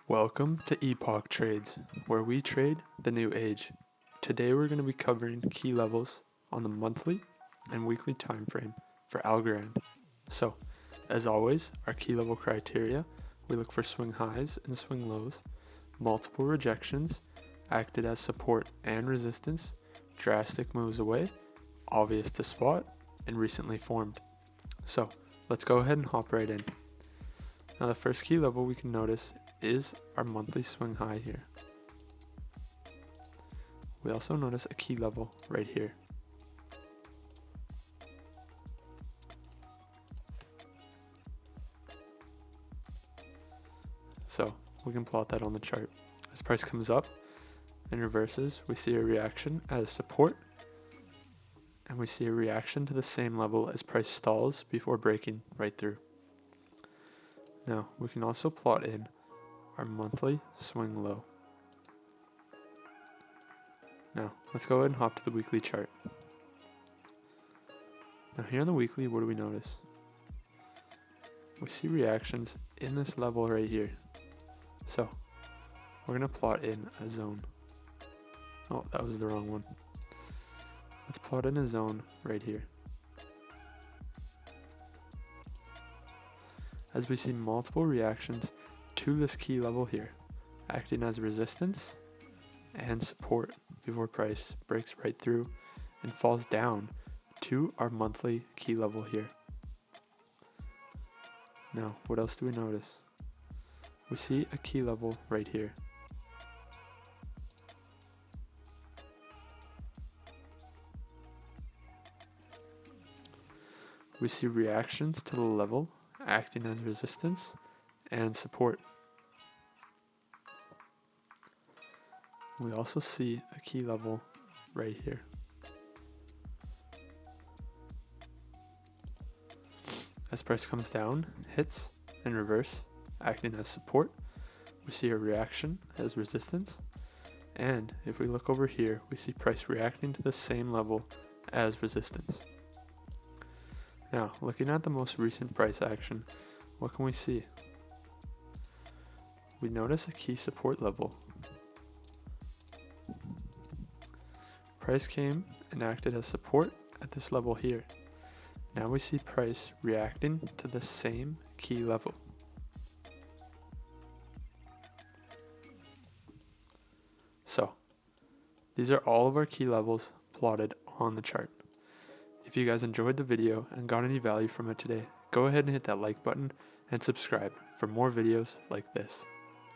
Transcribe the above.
Welcome to Epoch Trades, where we trade the new age. Today we're going to be covering key levels on the monthly and weekly time frame for Algorand. So, as always, our key level criteria, we look for swing highs and swing lows, multiple rejections, acted as support and resistance, drastic moves away, obvious to spot, and recently formed. So, let's go ahead and hop right in. Now the first key level we can notice is our monthly swing high here. We also notice a key level right here. So we can plot that on the chart. As price comes up and reverses, we see a reaction as support, and we see a reaction to the same level as price stalls before breaking right through. Now we can also plot in our monthly swing low. Now let's go ahead and hop to the weekly chart. Now here on the weekly, what do we notice? We see reactions in this level right here. So we're going to plot in a zone. Oh, that was the wrong one. Let's plot in a zone right here. As we see multiple reactions to this key level here, acting as resistance and support before price breaks right through and falls down to our monthly key level here. Now, what else do we notice? We see a key level right here. We see reactions to the level acting as resistance and support. We also see a key level right here. As price comes down, hits, and reverse, acting as support, we see a reaction as resistance. And if we look over here, we see price reacting to the same level as resistance. Now, looking at the most recent price action, what can we see? We notice a key support level. Price came and acted as support at this level here. Now we see price reacting to the same key level. So, these are all of our key levels plotted on the chart. If you guys enjoyed the video and got any value from it today, go ahead and hit that like button and subscribe for more videos like this.